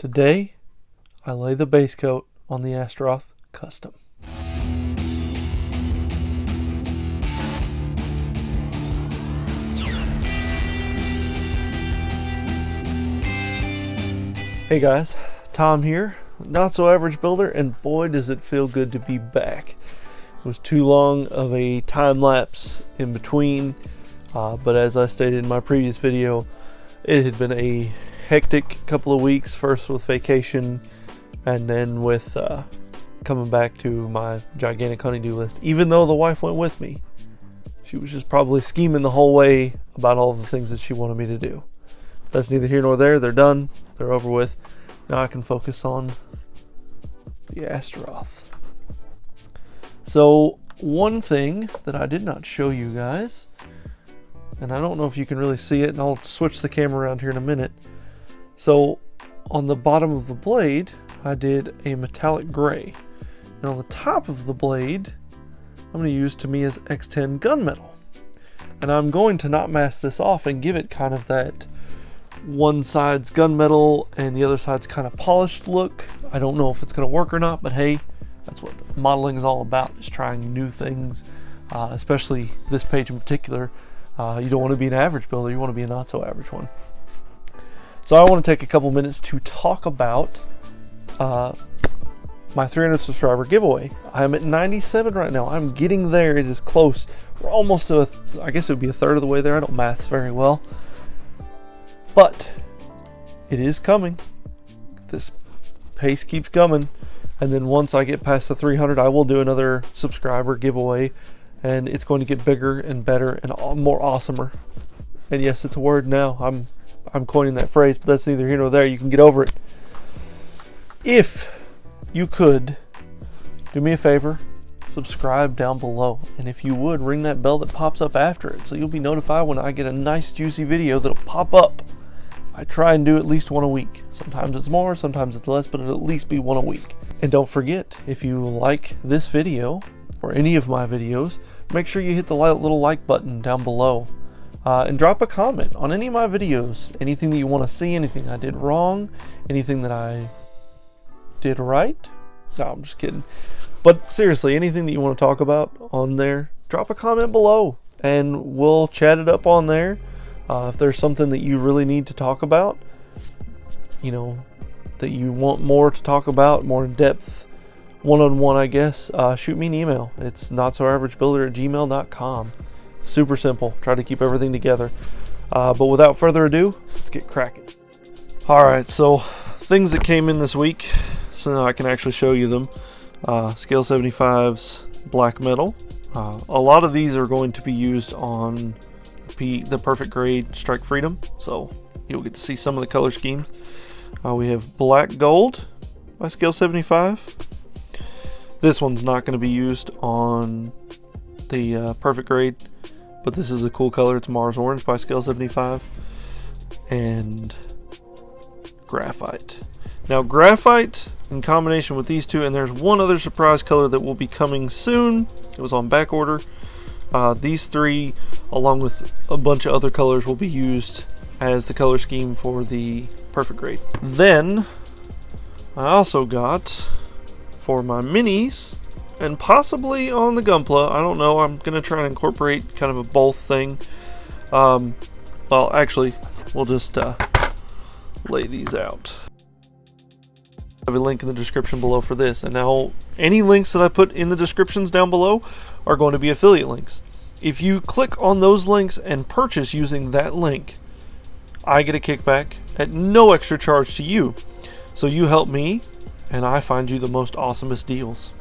Today, I lay the base coat on the Astaroth Custom. Hey guys, Tom here, Not So Average Builder, and boy does it feel good to be back. It was too long of a time lapse in between, but as I stated in my previous video, it had been a hectic couple of weeks, first with vacation and then with coming back to my gigantic honeydew list. Even though the wife went with me, she was just probably scheming the whole way about all the things that she wanted me to do. That's neither here nor there. They're done. They're over with. Now I can focus on the Astaroth. So one thing that I did not show you guys, and I don't know if you can really see it, and I'll switch the camera around here in a minute. So on the bottom of the blade, I did a metallic gray. And on the top of the blade, I'm going to use Tamiya's X10 gunmetal. And I'm going to not mask this off and give it kind of that one side's gunmetal and the other side's kind of polished look. I don't know if it's going to work or not, but hey, that's what modeling is all about, is trying new things, especially this page in particular. You don't want to be an average builder, you want to be a not so average one. So I want to take a couple minutes to talk about my 300 subscriber giveaway. I'm at 97 right now. I'm getting there. It is close. We're almost to I guess it would be a third of the way there. I don't maths very well, but it is coming. This pace keeps coming, and then once I get past the 300, I will do another subscriber giveaway, and it's going to get bigger and better and more awesomer. And yes, it's a word now. I'm coining that phrase, but that's neither here nor there. You can get over it. If you could do me a favor, subscribe down below, and if you would, ring that bell that pops up after it, so you'll be notified when I get a nice juicy video that'll pop up. I try and do at least one a week. Sometimes it's more, sometimes it's less, but it'll at least be one a week. And don't forget, if you like this video or any of my videos, make sure you hit the little like button down below. And drop a comment on any of my videos. Anything that you want to see, anything I did wrong, anything that I did right. No, I'm just kidding. But seriously, anything that you want to talk about on there, drop a comment below and we'll chat it up on there. If there's something that you really need to talk about, you know, that you want more to talk about, more in depth, one-on-one, I guess, shoot me an email. It's notsoaveragebuilder@gmail.com. Super simple. Try to keep everything together. But without further ado, let's get cracking. Alright, so things that came in this week, so now I can actually show you them. Scale 75's black metal. A lot of these are going to be used on the Perfect Grade Strike Freedom, so you'll get to see some of the color schemes. We have black gold by Scale 75. This one's not going to be used on the Perfect Grade, but this is a cool color. It's Mars Orange by Scale 75. And graphite. Now graphite in combination with these two, and there's one other surprise color that will be coming soon. It was on back order. These three, along with a bunch of other colors, will be used as the color scheme for the Perfect Grade. Then I also got, for my minis, and possibly on the Gunpla, I don't know, I'm going to try and incorporate kind of a both thing. Well, actually, we'll just lay these out. I have a link in the description below for this. And now, any links that I put in the descriptions down below are going to be affiliate links. If you click on those links and purchase using that link, I get a kickback at no extra charge to you. So you help me, and I find you the most awesomest deals.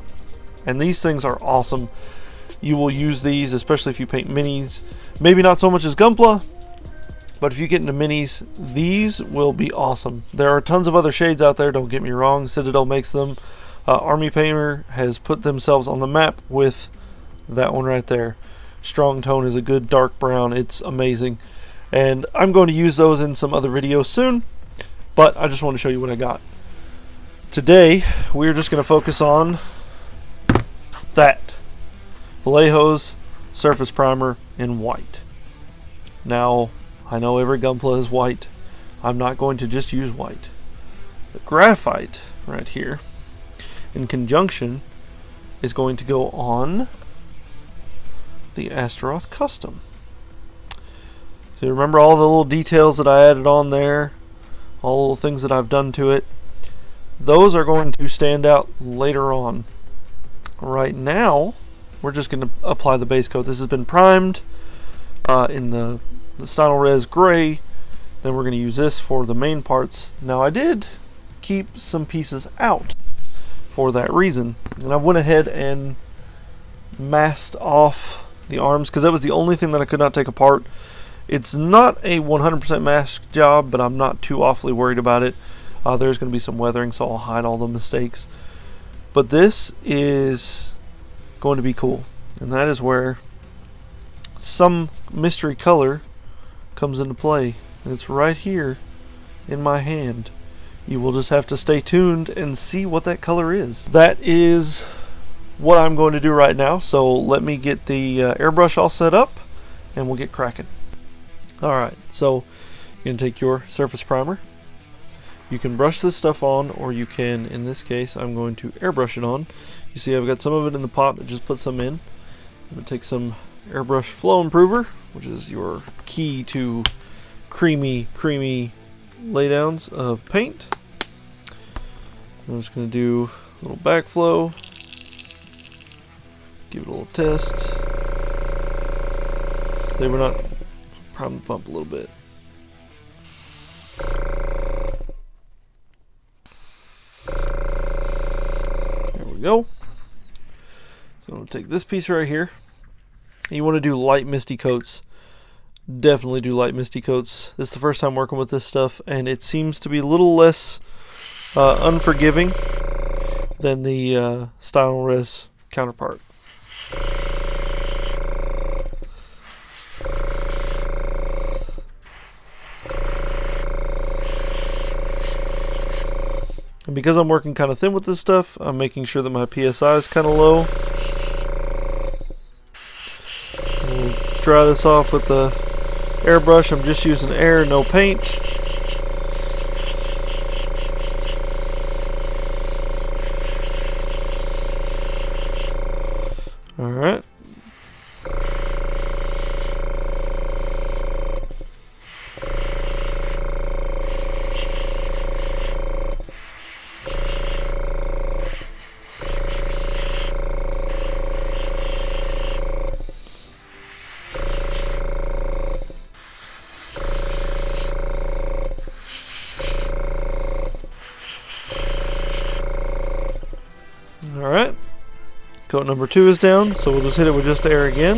And these things are awesome. You will use these, especially if you paint minis. Maybe not so much as Gunpla, but if you get into minis, these will be awesome. There are tons of other shades out there, don't get me wrong. Citadel makes them. Army Painter has put themselves on the map with that one right there. Strong Tone is a good dark brown. It's amazing. And I'm going to use those in some other videos soon, but I just want to show you what I got. Today, we're just going to focus on that Vallejo's Surface Primer in white. Now, I know every Gunpla is white. I'm not going to just use white. the graphite right here in conjunction is going to go on the Astaroth Custom. So remember all the little details that I added on there, all the little things that I've done to it. Those are going to stand out later on. Right now, we're just going to apply the base coat. This has been primed in the Stynylrez gray. Then we're going to use this for the main parts. Now I did keep some pieces out for that reason, and I went ahead and masked off the arms because that was the only thing that I could not take apart. It's not a 100% mask job, but I'm not too awfully worried about it. There's going to be some weathering, so I'll hide all the mistakes. But this is going to be cool, and that is where some mystery color comes into play, and it's right here in my hand. You will just have to stay tuned and see what that color is. That is what I'm going to do right now, so let me get the airbrush all set up and we'll get cracking. Alright, so you're going to take your surface primer. You can brush this stuff on, or you can, in this case, I'm going to airbrush it on. You see I've got some of it in the pot, but just put some in. I'm going to take some airbrush flow improver, which is your key to creamy laydowns of paint. I'm just going to do a little backflow, give it a little test. Say we're not prime the pump a little bit. There we go. So I'm going to take this piece right here. You want to do light misty coats. Definitely do light misty coats. This is the first time working with this stuff, and it seems to be a little less unforgiving than the Stynylrez counterpart. And because I'm working kind of thin with this stuff, I'm making sure that my PSI is kind of low. We'll dry this off with the airbrush. I'm just using air, no paint. Alright. Alright, coat number 2 is down, so we'll just hit it with just air again.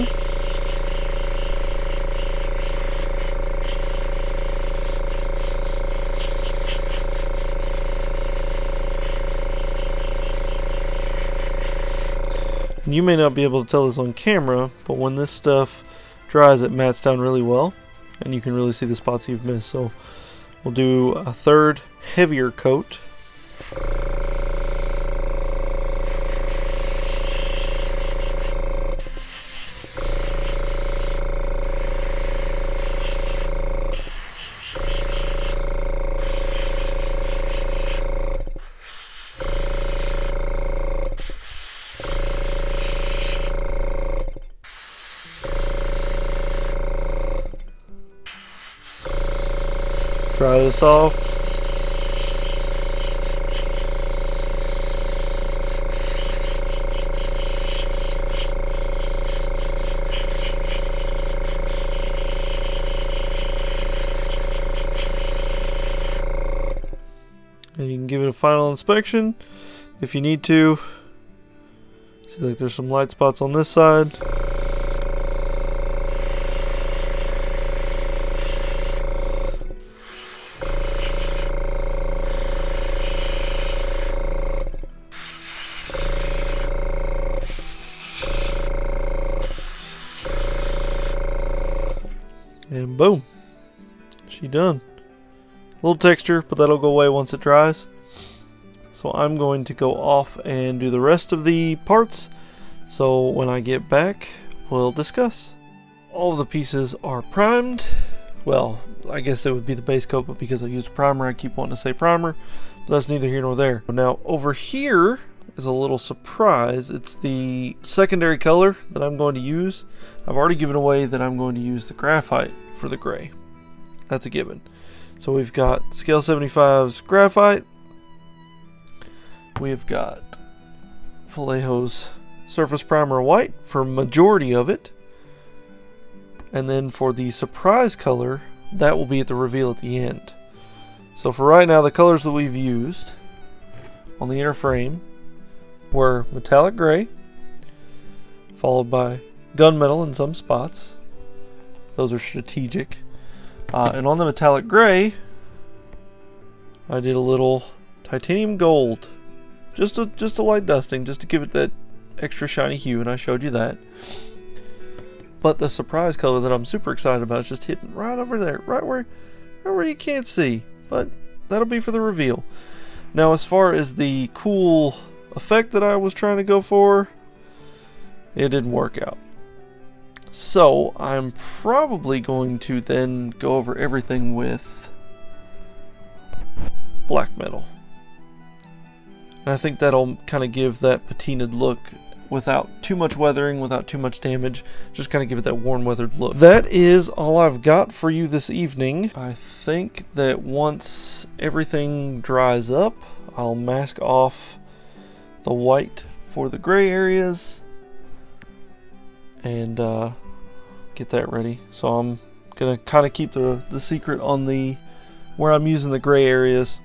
And you may not be able to tell this on camera, but when this stuff dries, it mats down really well, and you can really see the spots you've missed. So we'll do a third heavier coat. Dry this off. And you can give it a final inspection if you need to. See, like there's some light spots on this side. And boom, she done. A little texture, but that'll go away once it dries. So I'm going to go off and do the rest of the parts. So when I get back, we'll discuss. All of the pieces are primed. Well, I guess it would be the base coat, but because I used a primer, I keep wanting to say primer. But that's neither here nor there. Now over here is a little surprise. It's the secondary color that I'm going to use. I've already given away that I'm going to use the graphite for the gray. That's a given. So we've got Scale 75's graphite. We've got Vallejo's Surface Primer white for majority of it. And then for the surprise color, that will be at the reveal at the end. So for right now, the colors that we've used on the inner frame were metallic gray, followed by gunmetal in some spots. Those are strategic. And on the metallic gray, I did a little titanium gold. Just a light dusting, just to give it that extra shiny hue, and I showed you that. But the surprise color that I'm super excited about is just hitting right over there, right where you can't see. But that'll be for the reveal. Now, as far as the cool effect that I was trying to go for, it didn't work out. So I'm probably going to then go over everything with black metal. And I think that'll kind of give that patinaed look without too much weathering, without too much damage. Just kind of give it that worn, weathered look. That is all I've got for you this evening. I think that once everything dries up, I'll mask off the white for the gray areas and get that ready. So I'm gonna kind of keep the secret on the where I'm using the gray areas.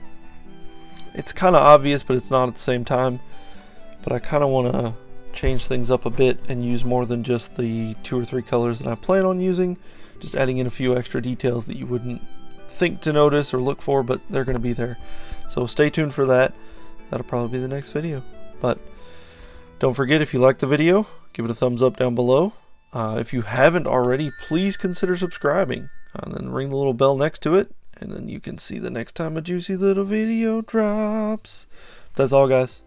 It's kind of obvious, but it's not at the same time. But I kind of want to change things up a bit and use more than just the 2 or 3 colors that I plan on using. Just adding in a few extra details that you wouldn't think to notice or look for, but they're going to be there. So stay tuned for that. That'll probably be the next video. But don't forget, if you liked the video, give it a thumbs up down below. If you haven't already, please consider subscribing. And then ring the little bell next to it. And then you can see the next time a juicy little video drops. That's all, guys.